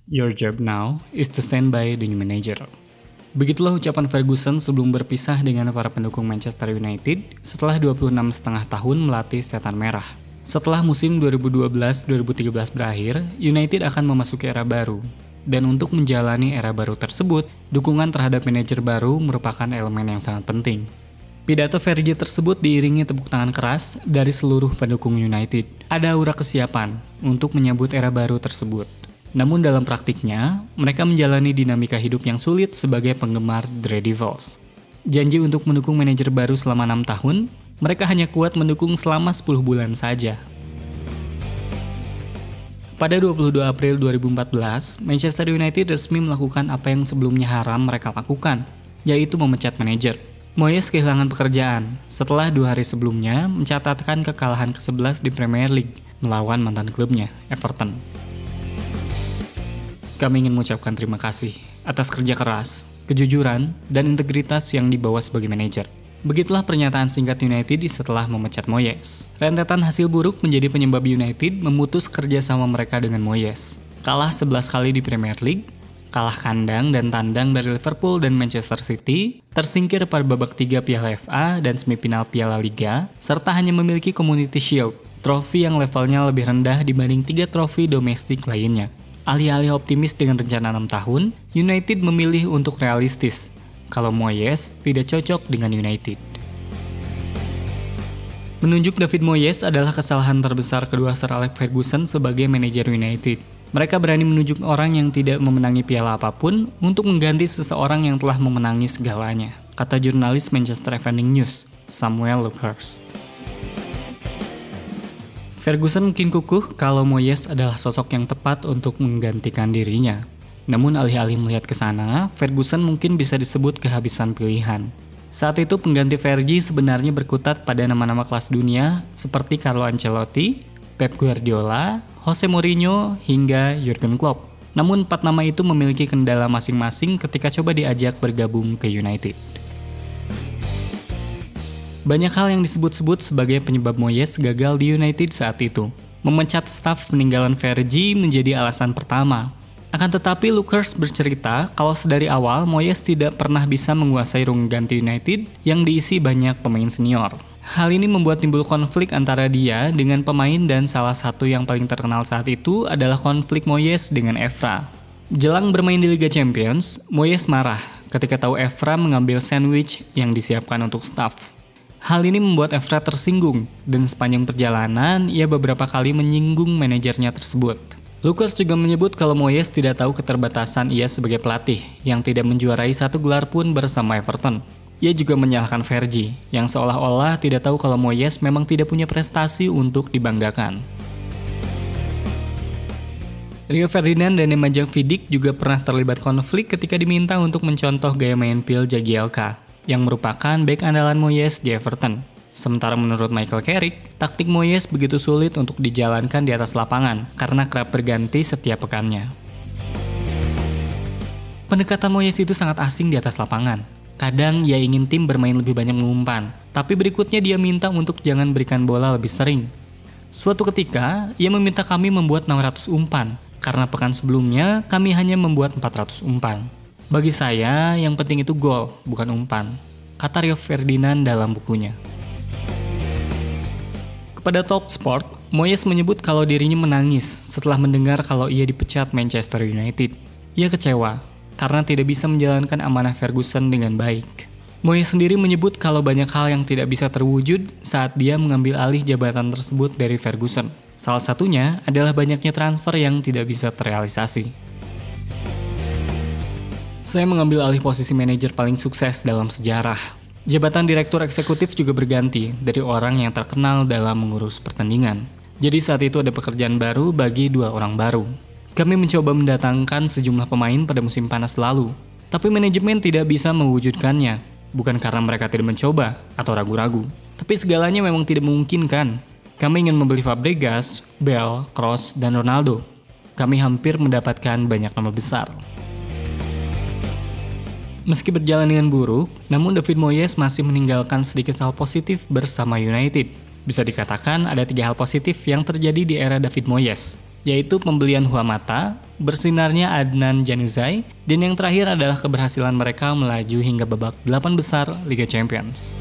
Your job now is to stand by the new manager. Begitulah ucapan Ferguson sebelum berpisah dengan para pendukung Manchester United setelah 26,5 tahun melatih Setan Merah. Setelah musim 2012-2013 berakhir, United akan memasuki era baru. Dan untuk menjalani era baru tersebut, dukungan terhadap manajer baru merupakan elemen yang sangat penting. Pidato Fergie tersebut diiringi tepuk tangan keras dari seluruh pendukung United. Ada aura kesiapan untuk menyambut era baru tersebut. Namun dalam praktiknya, mereka menjalani dinamika hidup yang sulit sebagai penggemar The Red Devils. Janji untuk mendukung manajer baru selama 6 tahun, mereka hanya kuat mendukung selama 10 bulan saja. Pada 22 April 2014, Manchester United resmi melakukan apa yang sebelumnya haram mereka lakukan, yaitu memecat manajer. Moyes kehilangan pekerjaan setelah 2 hari sebelumnya mencatatkan kekalahan ke-11 di Premier League melawan mantan klubnya, Everton. Kami ingin mengucapkan terima kasih atas kerja keras, kejujuran, dan integritas yang dibawa sebagai manajer. Begitulah pernyataan singkat United setelah memecat Moyes. Rentetan hasil buruk menjadi penyebab United memutus kerjasama mereka dengan Moyes. Kalah 11 kali di Premier League, kalah kandang dan tandang dari Liverpool dan Manchester City, tersingkir pada babak 3 Piala FA dan semifinal Piala Liga, serta hanya memiliki Community Shield, trofi yang levelnya lebih rendah dibanding 3 trofi domestik lainnya. Alih-alih optimis dengan rencana 6 tahun, United memilih untuk realistis, kalau Moyes tidak cocok dengan United. Menunjuk David Moyes adalah kesalahan terbesar kedua Sir Alex Ferguson sebagai manajer United. Mereka berani menunjuk orang yang tidak memenangi piala apapun untuk mengganti seseorang yang telah memenangi segalanya, kata jurnalis Manchester Evening News, Samuel Luckhurst. Ferguson mungkin kukuh kalau Moyes adalah sosok yang tepat untuk menggantikan dirinya. Namun alih-alih melihat ke sana, Ferguson mungkin bisa disebut kehabisan pilihan. Saat itu pengganti Fergie sebenarnya berkutat pada nama-nama kelas dunia seperti Carlo Ancelotti, Pep Guardiola, Jose Mourinho, hingga Jurgen Klopp. Namun 4 nama itu memiliki kendala masing-masing ketika coba diajak bergabung ke United. Banyak hal yang disebut-sebut sebagai penyebab Moyes gagal di United saat itu. Memecat staf peninggalan Fergie menjadi alasan pertama. Akan tetapi Luckhurst bercerita kalau sedari awal Moyes tidak pernah bisa menguasai rung ganti United yang diisi banyak pemain senior. Hal ini membuat timbul konflik antara dia dengan pemain dan salah satu yang paling terkenal saat itu adalah konflik Moyes dengan Evra. Jelang bermain di Liga Champions, Moyes marah ketika tahu Evra mengambil sandwich yang disiapkan untuk staf. Hal ini membuat Evra tersinggung dan sepanjang perjalanan ia beberapa kali menyinggung manajernya tersebut. Luckhurst juga menyebut kalau Moyes tidak tahu keterbatasan ia sebagai pelatih yang tidak menjuarai 1 gelar pun bersama Everton. Ia juga menyalahkan Fergie yang seolah-olah tidak tahu kalau Moyes memang tidak punya prestasi untuk dibanggakan. Rio Ferdinand dan Nemanja Vidic juga pernah terlibat konflik ketika diminta untuk mencontoh gaya main Phil Jagielka yang merupakan bek andalan Moyes di Everton. Sementara menurut Michael Carrick, taktik Moyes begitu sulit untuk dijalankan di atas lapangan karena kerap berganti setiap pekannya. Pendekatan Moyes itu sangat asing di atas lapangan. Kadang ia ingin tim bermain lebih banyak mengumpan, tapi berikutnya dia minta untuk jangan berikan bola lebih sering. Suatu ketika, ia meminta kami membuat 600 umpan, karena pekan sebelumnya kami hanya membuat 400 umpan. Bagi saya, yang penting itu gol, bukan umpan, kata Rio Ferdinand dalam bukunya. Kepada Talksport, Moyes menyebut kalau dirinya menangis setelah mendengar kalau ia dipecat Manchester United. Ia kecewa karena tidak bisa menjalankan amanah Ferguson dengan baik. Moyes sendiri menyebut kalau banyak hal yang tidak bisa terwujud saat dia mengambil alih jabatan tersebut dari Ferguson. Salah satunya adalah banyaknya transfer yang tidak bisa terrealisasi. Saya mengambil alih posisi manajer paling sukses dalam sejarah. Jabatan direktur eksekutif juga berganti dari orang yang terkenal dalam mengurus pertandingan. Jadi saat itu ada pekerjaan baru bagi 2 orang baru. Kami mencoba mendatangkan sejumlah pemain pada musim panas lalu. Tapi manajemen tidak bisa mewujudkannya. Bukan karena mereka tidak mencoba atau ragu-ragu. Tapi segalanya memang tidak memungkinkan. Kami ingin membeli Fabregas, Bale, Kroos, dan Ronaldo. Kami hampir mendapatkan banyak nama besar. Meski berjalan dengan buruk, namun David Moyes masih meninggalkan sedikit hal positif bersama United. Bisa dikatakan ada 3 hal positif yang terjadi di era David Moyes. yaitu pembelian Juamata, bersinarnya Adnan Januzaj, dan yang terakhir adalah keberhasilan mereka melaju hingga babak 8 besar Liga Champions.